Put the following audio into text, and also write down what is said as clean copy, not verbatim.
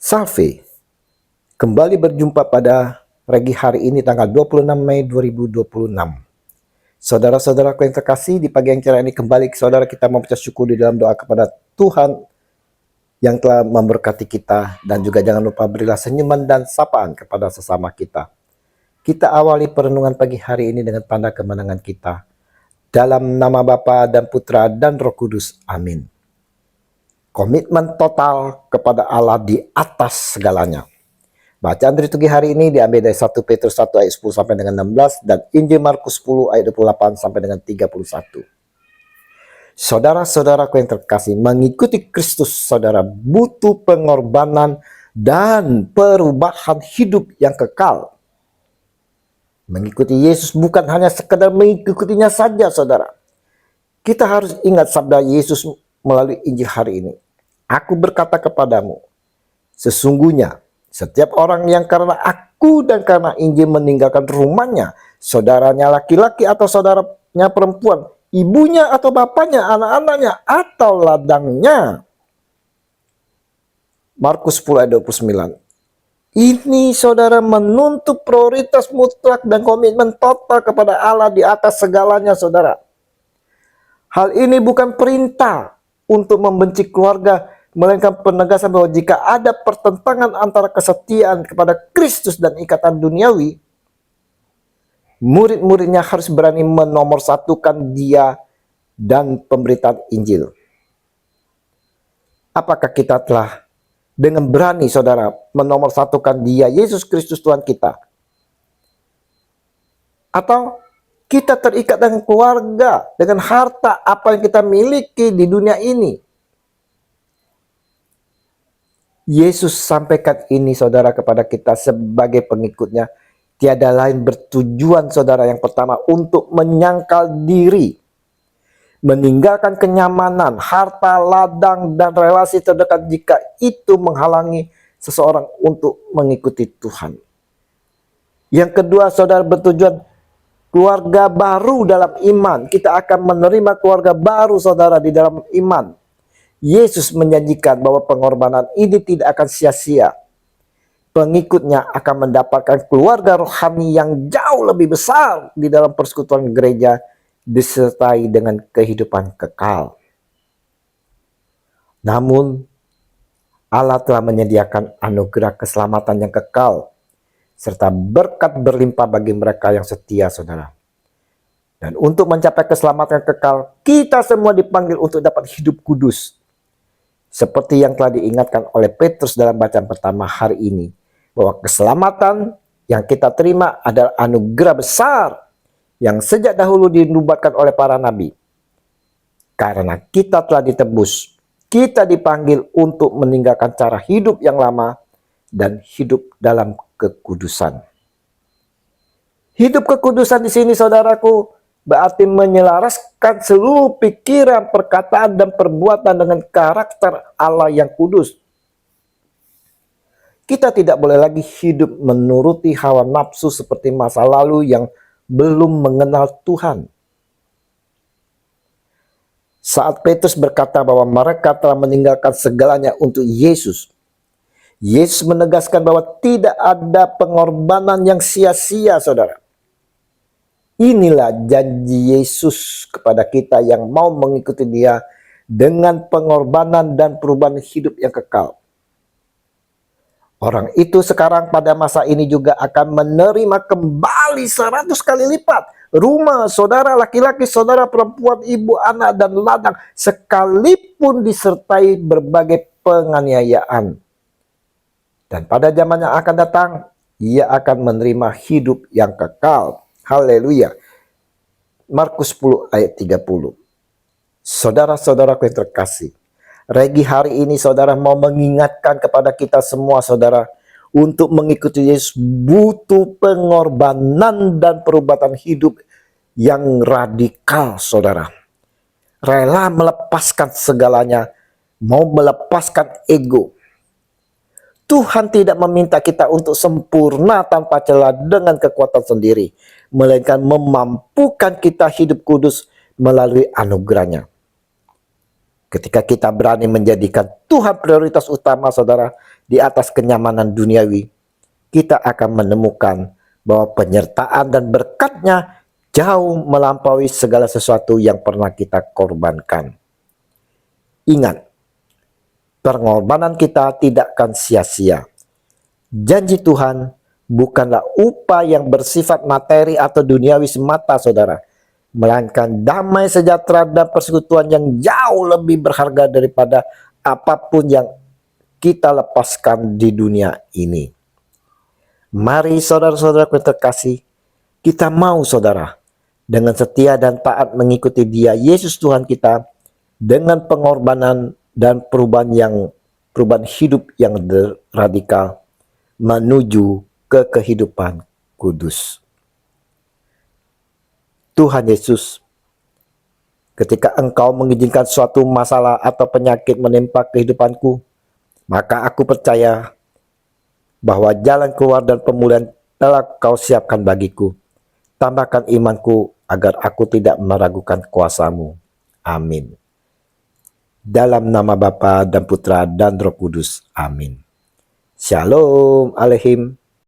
Salve, kembali berjumpa pada pagi hari ini tanggal 26 Mei 2026. Saudara-saudaraku yang terkasih, di pagi yang cerah ini kembali saudara kita membaca syukur di dalam doa kepada Tuhan yang telah memberkati kita, dan juga jangan lupa berilah senyuman dan sapaan kepada sesama kita. Kita awali perenungan pagi hari ini dengan tanda kemenangan kita. Dalam nama Bapa dan Putra dan Roh Kudus. Amin. Komitmen total kepada Allah di atas segalanya. Bacaan liturgi hari ini diambil dari 1 Petrus 1 ayat 10 sampai dengan 16 dan Injil Markus 10 ayat 28 sampai dengan 31. Saudara-saudaraku yang terkasih, mengikuti Kristus saudara butuh pengorbanan dan perubahan hidup yang kekal. Mengikuti Yesus bukan hanya sekedar mengikutinya saja, saudara. Kita harus ingat sabda Yesus melalui Injil hari ini. Aku berkata kepadamu, sesungguhnya setiap orang yang karena aku dan karena Injil meninggalkan rumahnya, saudaranya laki-laki atau saudaranya perempuan, ibunya atau bapaknya, anak-anaknya atau ladangnya. Markus 10 ayat 29. Ini saudara menuntut prioritas mutlak dan komitmen total kepada Allah di atas segalanya, saudara. Hal ini bukan perintah untuk membenci keluarga, melainkan penegasan bahwa jika ada pertentangan antara kesetiaan kepada Kristus dan ikatan duniawi, murid-muridnya harus berani menomorsatukan dia dan pemberitaan Injil. Apakah kita telah dengan berani, saudara, menomorsatukan dia, Yesus Kristus Tuhan kita? Atau kita terikat dengan keluarga, dengan harta, apa yang kita miliki di dunia ini? Yesus sampaikan ini, saudara, kepada kita sebagai pengikutnya. Tiada lain bertujuan, saudara, yang pertama untuk menyangkal diri, meninggalkan kenyamanan, harta, ladang, dan relasi terdekat jika itu menghalangi seseorang untuk mengikuti Tuhan. Yang kedua, saudara, bertujuan keluarga baru dalam iman. Kita akan menerima keluarga baru, saudara, di dalam iman. Yesus menjanjikan bahwa pengorbanan ini tidak akan sia-sia. Pengikutnya akan mendapatkan keluarga rohani yang jauh lebih besar di dalam persekutuan gereja, disertai dengan kehidupan kekal. Namun, Allah telah menyediakan anugerah keselamatan yang kekal, serta berkat berlimpah bagi mereka yang setia, saudara. Dan untuk mencapai keselamatan kekal, kita semua dipanggil untuk dapat hidup kudus. Seperti yang telah diingatkan oleh Petrus dalam bacaan pertama hari ini, bahwa keselamatan yang kita terima adalah anugerah besar yang sejak dahulu dinubuatkan oleh para nabi. Karena kita telah ditebus, kita dipanggil untuk meninggalkan cara hidup yang lama dan hidup dalam kekudusan. Hidup kekudusan di sini, saudaraku, berarti menyelaraskan seluruh pikiran, perkataan, dan perbuatan dengan karakter Allah yang kudus. Kita tidak boleh lagi hidup menuruti hawa nafsu seperti masa lalu yang belum mengenal Tuhan. Saat Petrus berkata bahwa mereka telah meninggalkan segalanya untuk Yesus, Yesus menegaskan bahwa tidak ada pengorbanan yang sia-sia, saudara. Inilah janji Yesus kepada kita yang mau mengikuti Dia dengan pengorbanan dan perubahan hidup yang kekal. Orang itu sekarang pada masa ini juga akan menerima kembali 100 kali lipat rumah, saudara laki-laki, saudara perempuan, ibu, anak, dan ladang, sekalipun disertai berbagai penganiayaan. Dan pada zaman yang akan datang, ia akan menerima hidup yang kekal. Haleluya. Markus 10 ayat 30. Saudara-saudaraku yang terkasih, Regi hari ini saudara mau mengingatkan kepada kita semua, saudara, untuk mengikuti Yesus butuh pengorbanan dan perubahan hidup yang radikal, saudara. Rela melepaskan segalanya, mau melepaskan ego. Tuhan tidak meminta kita untuk sempurna tanpa celah dengan kekuatan sendiri, melainkan memampukan kita hidup kudus melalui anugerahnya. Ketika kita berani menjadikan Tuhan prioritas utama saudara di atas kenyamanan duniawi, kita akan menemukan bahwa penyertaan dan berkat-Nya jauh melampaui segala sesuatu yang pernah kita korbankan. Ingat, pengorbanan kita tidak akan sia-sia. Janji Tuhan bukanlah upah yang bersifat materi atau duniawi semata, saudara, melainkan damai sejahtera dan persekutuan yang jauh lebih berharga daripada apapun yang kita lepaskan di dunia ini. Mari saudara-saudara terkasih, kita mau saudara dengan setia dan taat mengikuti Dia, Yesus Tuhan kita, dengan pengorbanan dan perubahan hidup yang radikal menuju ke kehidupan kudus. Tuhan Yesus, ketika Engkau mengizinkan suatu masalah atau penyakit menimpa kehidupanku, maka aku percaya bahwa jalan keluar dan pemulihan telah Kau siapkan bagiku. Tambahkan imanku agar aku tidak meragukan kuasa-Mu. Amin. Dalam nama Bapa dan Putra dan Roh Kudus. Amin. Shalom Aleichem.